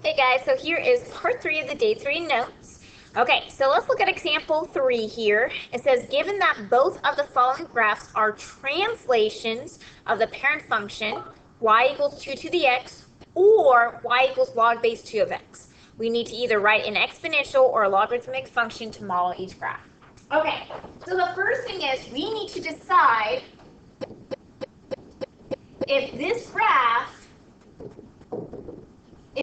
Hey guys, so here is part 3 of the day 3 notes. Okay, so let's look at example 3 here. It says, given that both of the following graphs are translations of the parent function, y equals 2 to the x, or y equals log base 2 of x. We need to either write an exponential or a logarithmic function to model each graph. Okay, so the first thing is we need to decide if this graph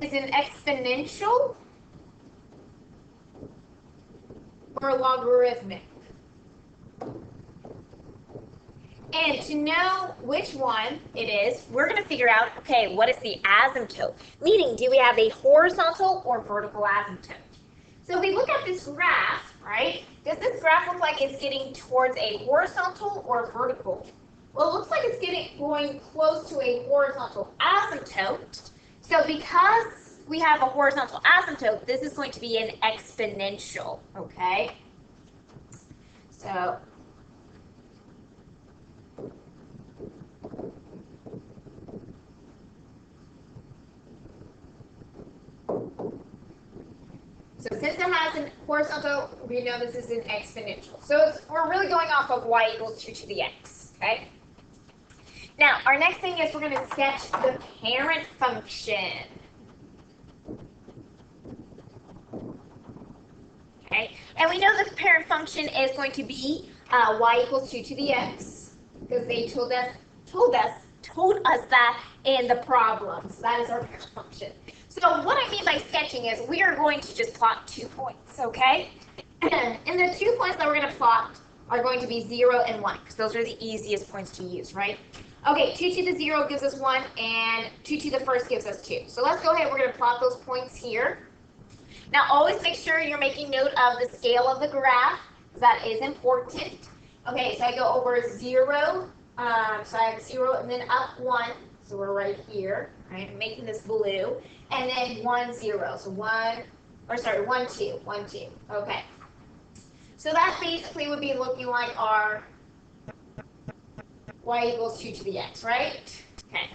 is an exponential or logarithmic. And to know which one it is, we're going to figure out, okay, what is the asymptote? Meaning, do we have a horizontal or vertical asymptote? So if we look at this graph, right, does this graph look like it's getting towards a horizontal or vertical? Well, it looks like it's going close to a horizontal asymptote. So because we have a horizontal asymptote, this is going to be an exponential, okay? So since it has a horizontal, we know this is an exponential. So we're really going off of y equals 2 to the x, okay? Now, our next thing is we're going to sketch the parent function. Okay, and we know the parent function is going to be y equals 2 to the x, because they told us that in the problem. So that is our parent function. So what I mean by sketching is we are going to just plot 2 points, okay? And the 2 points that we're going to plot are going to be 0 and 1, because those are the easiest points to use, right? Okay, 2 to the 0 gives us 1, and 2 to the first gives us 2. So let's go ahead, we're going to plot those points here. Now always make sure you're making note of the scale of the graph, because that is important. Okay, so I go over 0, so I have 0 and then up 1, so we're right here, right? I'm making this blue, and then 1, 0, so 1, 2, 1, 2, okay. So that basically would be looking like our y equals 2 to the x, right? Okay.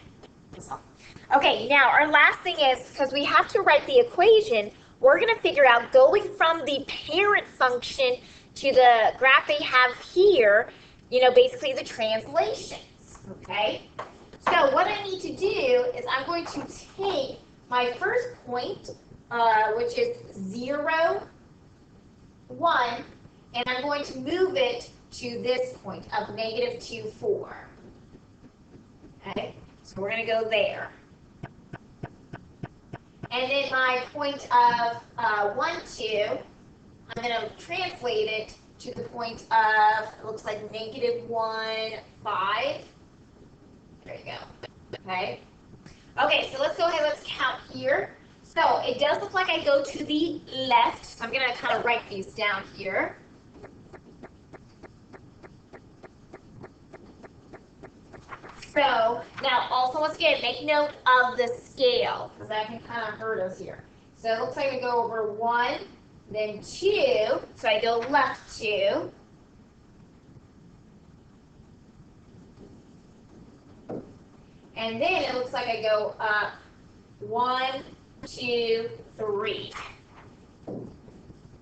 Okay, now our last thing is, because we have to write the equation, we're going to figure out going from the parent function to the graph they have here, basically the translations, okay? So what I need to do is I'm going to take my first point, which is 0, 1, and I'm going to move it to this point of -2, 4. Okay, so we're going to go there. And then my point of 1, 2, I'm going to translate it to the point of, it looks like -1, 5. There you go. Okay. Okay, so let's go ahead, let's count here. So it does look like I go to the left. So I'm going to kind of write these down here. So now also once again, make note of the scale, because that can kind of hurt us here. So it looks like we go over 1, then 2, so I go left 2. And then it looks like I go up 1, 2, 3.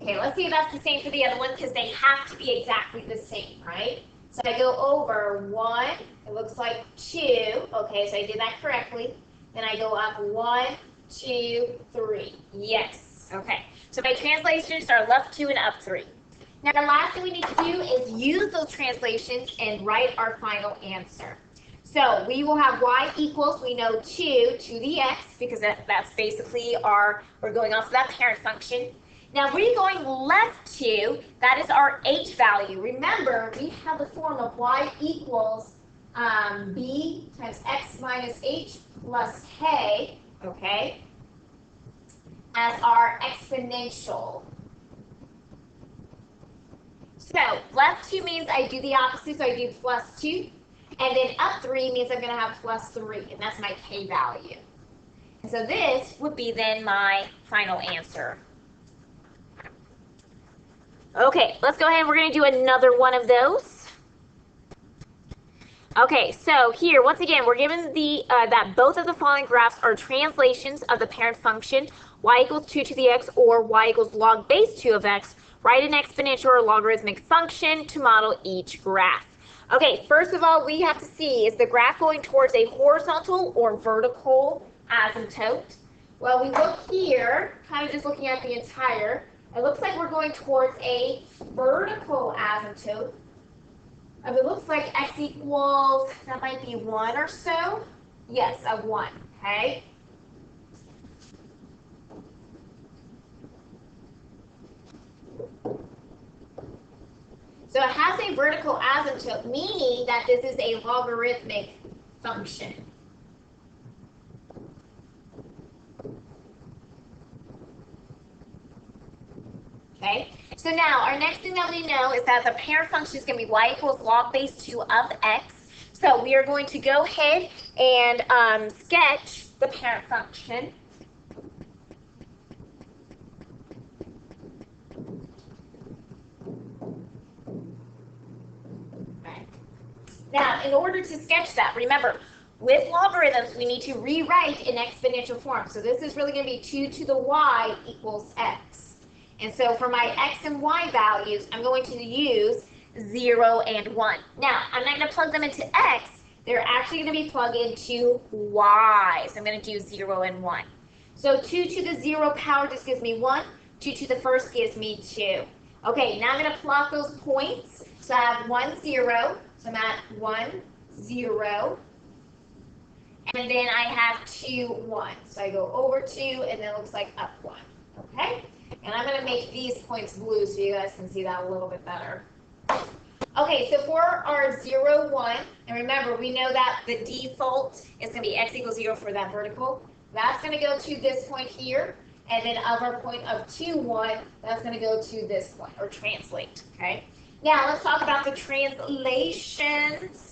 Okay, let's see if that's the same for the other one, because they have to be exactly the same, right? So I go over 1, it looks like 2, okay, so I did that correctly. Then I go up 1, 2, 3. Yes, okay. So my translations are left 2 and up 3. Now the last thing we need to do is use those translations and write our final answer. So we will have y equals, we know 2 to the x, because that's basically we're going off of that parent function. Now we're going left 2, that is our h value. Remember, we have the form of y equals b times x minus h plus k, okay, as our exponential. So left 2 means I do the opposite, so I do plus 2. And then up 3 means I'm going to have plus 3, and that's my k value. And so this would be then my final answer. Okay, let's go ahead and we're going to do another one of those. Okay, so here, once again, we're given that both of the following graphs are translations of the parent function, y equals 2 to the x or y equals log base 2 of x. Write an exponential or logarithmic function to model each graph. Okay, first of all, we have to see, is the graph going towards a horizontal or vertical asymptote? Well, we look here, kind of just looking at the entire, it looks like we're going towards a vertical asymptote. It looks like x equals, that might be 1 or so. Yes, a 1, okay? So it has a vertical asymptote, meaning that this is a logarithmic function. Okay, so now our next thing that we know is that the parent function is going to be y equals log base 2 of x. So we are going to go ahead and sketch the parent function. Now, in order to sketch that, remember, with logarithms, we need to rewrite in exponential form. So this is really going to be 2 to the y equals x. And so for my x and y values, I'm going to use 0 and 1. Now, I'm not going to plug them into x. They're actually going to be plugged into y. So I'm going to do 0 and 1. So 2 to the 0 power just gives me 1. 2 to the first gives me 2. Okay, now I'm going to plot those points. So I have 1, 0. So I'm at 1, 0. And then I have 2, 1. So I go over 2, and then it looks like up 1. Okay? And I'm going to make these points blue so you guys can see that a little bit better. Okay, so for our 0, 1, and remember, we know that the default is going to be x equals 0 for that vertical. That's going to go to this point here. And then of our point of 2, 1, that's going to go to this point, or translate. Okay? Now, let's talk about the translations.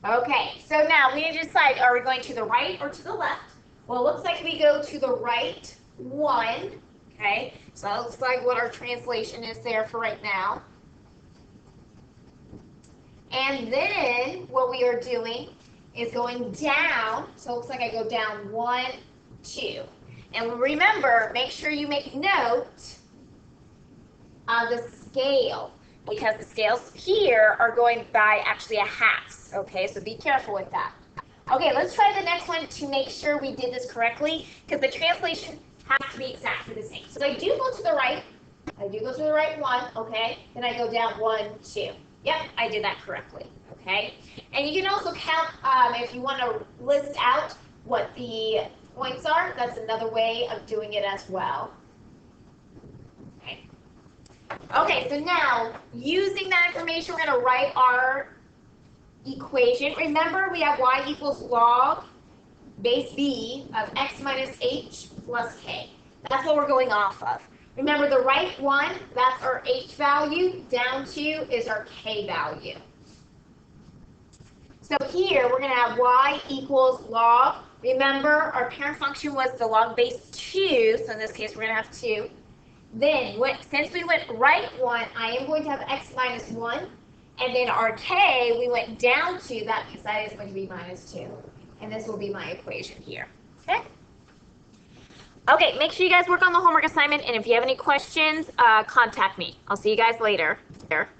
Okay, so now we need to decide, are we going to the right or to the left? Well, it looks like we go to the right 1, okay? So that looks like what our translation is there for right now. And then what we are doing is going down, so it looks like I go down 1, 2. And remember, make sure you make note of the scale, because the scales here are going by actually a half, okay? So be careful with that. Okay, let's try the next one to make sure we did this correctly, because the translation has to be exactly the same. So I do go to the right. I do go to the right 1, okay? Then I go down 1, 2. Yep, I did that correctly, okay? And you can also count, if you want to list out what the points are, that's another way of doing it as well. Okay, so now, using that information, we're going to write our equation. Remember, we have y equals log base b of x minus h plus k. That's what we're going off of. Remember, the right one, that's our h value. Down 2 is our k value. So here, we're going to have y equals log. Remember, our parent function was the log base 2, so in this case, we're going to have 2. Then, since we went right 1, I am going to have x minus 1. And then our k, we went down 2. That means that is going to be minus 2. And this will be my equation here. Okay? Okay, make sure you guys work on the homework assignment. And if you have any questions, contact me. I'll see you guys later.